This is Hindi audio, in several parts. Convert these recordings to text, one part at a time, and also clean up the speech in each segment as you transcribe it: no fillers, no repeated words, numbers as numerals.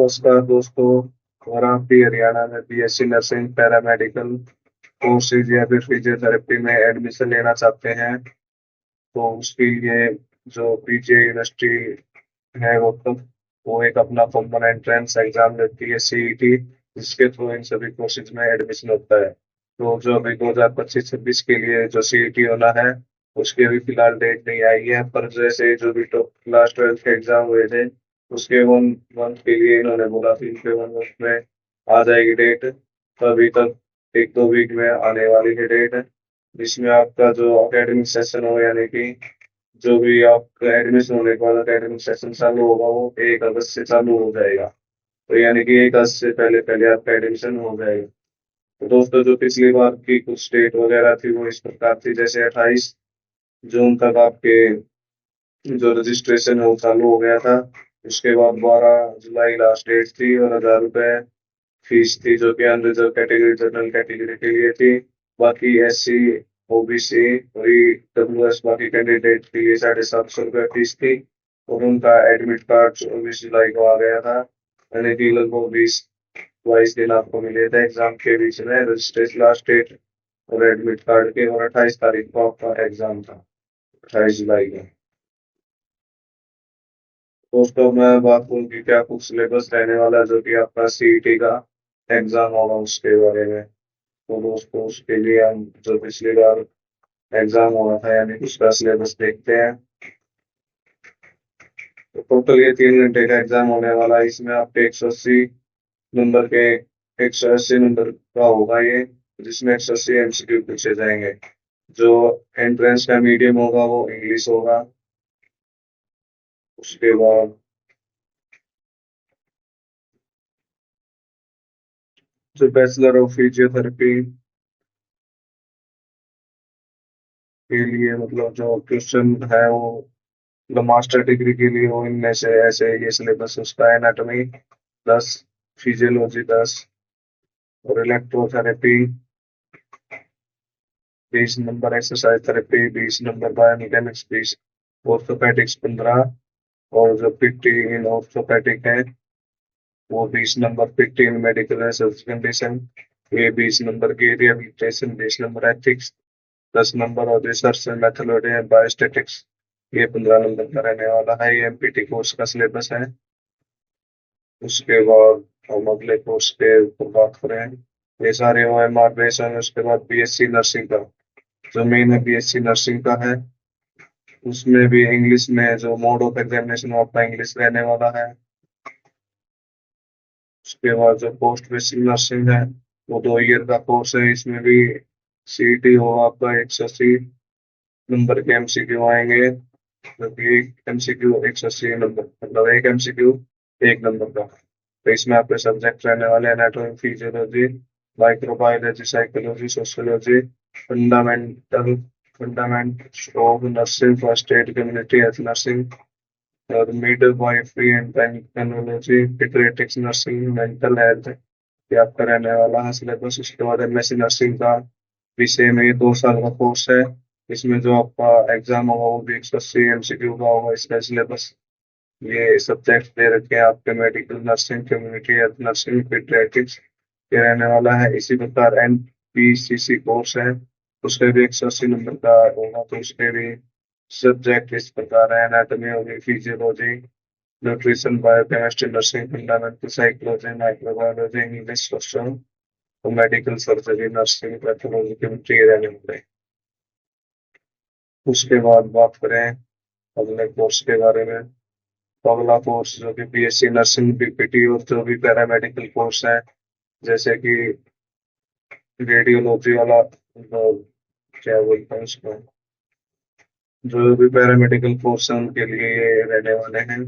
नमस्कार दोस्तों। अगर आप भी हरियाणा में बीएससी नर्सिंग पैरामेडिकल कोर्सेज या फिर फिजियोथेरेपी में एडमिशन लेना चाहते हैं तो उसके लिए जो पीजीआई यूनिवर्सिटी है वो एक अपना कॉमन एंट्रेंस एग्जाम लेती है सीईटी, जिसके थ्रू इन सभी कोर्सेज में एडमिशन होता है। तो जो अभी 2025-26 के लिए जो सीईटी होना है उसकी अभी फिलहाल डेट नहीं आई है, पर जैसे जो भी टॉप क्लास 12 के एग्जाम हुए थे उसके 1 मंथ के लिए इन्होंने बोला था इनके 1 मंथ में आ जाएगी डेट। तो अभी तक 1-2 वीक में आने वाली है डेट, जिसमें आपका जो अकेडमिक सेशन हो यानी कि जो भी आपका एडमिशन होने के बाद एकेडमिक सेशन चालू होगा वो 1 अगस्त से चालू हो जाएगा। तो यानी कि 1 अगस्त से पहले पहले आपका एडमिशन हो जाएगा। तो दोस्तों, जो पिछली बार की कुछ डेट वगैरह थी वो इस प्रकार थी, जैसे 28 जून तक आपके जो रजिस्ट्रेशन है वो चालू हो गया था। उसके बाद 12 जुलाई लास्ट डेट थी और 1000 रुपये फीस थी, जो कि अनरिजर्व कैटेगरी जनरल कैटेगरी के लिए थी। बाकी एससी, ओबीसी और ईडब्ल्यूएस बाकी कैंडिडेट के लिए 750 रुपये फीस थी। और उनका एडमिट कार्ड 24 जुलाई को आ गया था, यानी कि लगभग 20-22 दिन आपको मिले थे एग्जाम के बीच में रजिस्ट्रेशन लास्ट डेट और एडमिट कार्ड के। और 28 तारीख को आपका एग्जाम था, 28 जुलाई को। दोस्तों, मैं बात करूँ कि क्या कुछ सिलेबस रहने वाला है जो कि आपका सीईटी का एग्जाम होगा उसके बारे में। तो दोस्तों, उसके लिए हम जो पिछली बार एग्जाम हुआ था यानी कि उसका सिलेबस देखते हैं। तो टोटल ये 3 घंटे का एग्जाम होने वाला है। इसमें आपके 180 नंबर के 180 नंबर का होगा ये, जिसमें 180 एमसीक्यू पूछे जाएंगे। जो एंट्रेंस का मीडियम होगा वो इंग्लिश होगा। उसके बाद जो बैचलर ऑफ फिजियोथेरेपी के लिए मतलब जो क्वेश्चन है वो मतलब मास्टर डिग्री के लिए वो इनमें से ऐसे ये सिलेबस उसका एनाटॉमी 10, फिजियोलॉजी 10 और electrotherapy 20 number, exercise therapy 20 number, biomechanics 20, orthopaedics 15 और जो पीटी इन ऑर्थोपेडिक है वो 20 नंबर, पीटी इन मेडिकल रिसर्च कंडीशन ये 20 नंबर की, रिहेबिलिटेशन 20 नंबर, एथिक्स 10 नंबर और रिसर्च मेथोडोलॉजी एंड बायोस्टेटिक्स ये 15 नंबर का रहने वाला है। ये एमपीटी कोर्स का सिलेबस है। उसके बाद हम अगले कोर्स के ऊपर बात करें। ये सारे ओएमआर बेस हैं। उसके बाद बीएससी नर्सिंग का जो मेन है बीएससी नर्सिंग का है, उसमें भी इंग्लिश में जो मोड ऑफ एग्जामिनेशन वो आपका इंग्लिश रहने वाला है। उसके बाद जो पोस्ट बेसिक नर्सिंग है वो 2 ईयर का कोर्स है। इसमें भी सीईटी होगा आपका 180 नंबर के एमसीक्यू आएंगे, जो कि एक एमसीक्यू 180 नंबर मतलब एक एमसीक्यू 1 नंबर का। तो इसमें आपके सब्जेक्ट रहने वाले anatomy, physiology, microbiology, psychology, sociology, fundamental fundamentals of nursing, first aid, community health nursing और midwifery and gynaecology, paediatrics nursing, mental health ये आपका रहने वाला है सिलेबस। उसके बाद एमएससी नर्सिंग का विषय में 2 साल का कोर्स है। इसमें जो आपका एग्जाम होगा वो भी 180 एमसीक्यू का होगा। इसका सिलेबस ये सब्जेक्ट दे रखे हैं आपके medical nursing, community health nursing, paediatrics ये रहने वाला है। इसी प्रकार एनपीसीसी कोर्स है, उसके भी 180 नंबर का होगा। तो उसके भी सब्जेक्ट इस प्रकार है: एनाटॉमी होगी, physiology, nutrition, biochemistry, nursing, fundamental psychology, microbiology, English, social और medical surgery, nursing, pathology, chemistry रहने वाले हैं। उसके बाद बात करें अगले कोर्स के बारे में। तो अगला कोर्स जो कि बीएससी नर्सिंग, बीपीटी और जो भी पैरामेडिकल कोर्स है, जैसे कि रेडियोलॉजी वाला, क्या बोलते हैं उसको, जो भी पैरामेडिकल कोर्स है उनके लिए ये रहने वाले हैं।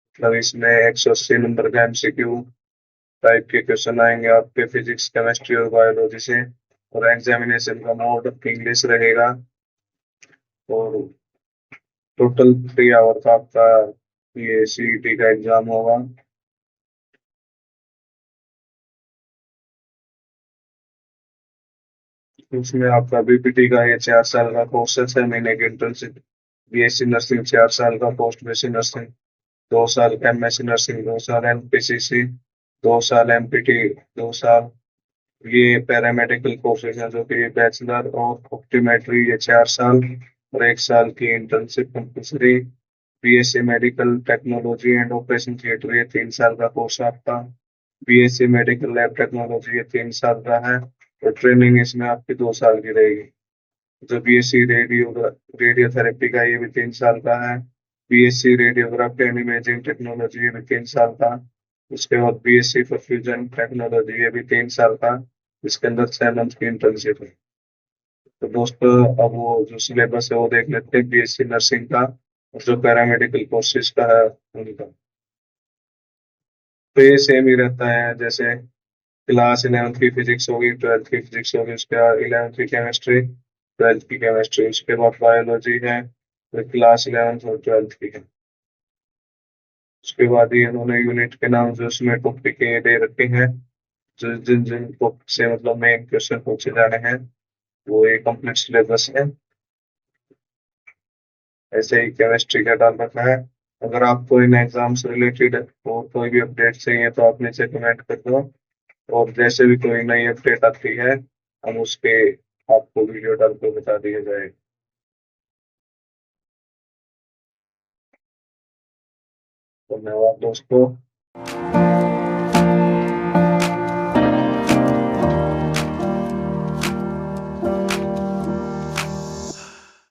मतलब इसमें 180 नंबर का एमसीक्यू टाइप के क्वेश्चन आएंगे आपके फिजिक्स, केमिस्ट्री और बायोलॉजी से। और एग्जामिनेशन का मोड इंग्लिश रहेगा। और टोटल 3 आवर का आपका ये सीईटी का एग्जाम होगा। उसमें आपका बीपीटी का ये 4 साल का कोर्स है, 6 महीने की इंटर्नशिप। बीएससी नर्सिंग 4 साल का, पोस्ट बीएससी नर्सिंग 2 साल एमएससी नर्सिंग, 2 साल एनपीसीसी, 2 साल एमपीटी, 2 साल ये पैरामेडिकल कोर्सेज हैं जो कि बैचलर ऑफ ऑप्टोमेट्री ये 4 साल, और 1 साल की internship compulsory. BSc medical technology and operation theatre ये 3 साल का कोर्स है आपका। बीएससी मेडिकल लैब टेक्नोलॉजी ये 3 साल का है, और ट्रेनिंग इसमें आपकी 2 साल की रहेगी। जो बीएससी रेडियोथेरेपी का ये भी 3 साल का है। BSc radiography and imaging technology ये भी 3 साल का। उसके बाद बीएससी परफ्यूजन टेक्नोलॉजी ये भी 3 साल का। इसके अंदर 6 मंथ की इंटर्नशिप है। तो दोस्तों अब वो जो सिलेबस है वो देख लेते हैं बीएससी नर्सिंग का, और जो पैरामेडिकल कोर्सेज का है उनका। तो ये सेम ही रहता है, जैसे क्लास 11th की फिजिक्स होगी, 12th की फिजिक्स होगी, उसके बाद 11th की केमिस्ट्री, 12th की केमिस्ट्री, उसके बाद बायोलॉजी है, फिर क्लास 11th और 12th की है। उसके बाद ये इन्होंने यूनिट के नाम जो उसमें टॉपिक के दे रखे हैं, जो जिन जिन टॉपिक से मतलब मेन क्वेश्चन पूछे जाने हैं, वो एक कंप्लीट सिलेबस है। ऐसे ही केमिस्ट्री का डाल रखा है। अगर आपको इन एग्जाम से रिलेटेड और कोई भी अपडेट चाहिए तो आप नीचे कमेंट कर दो, और जैसे भी कोई नई अपडेट आती है हम उसके आपको वीडियो डाल के बता दिया जाए। धन्यवाद दोस्तों।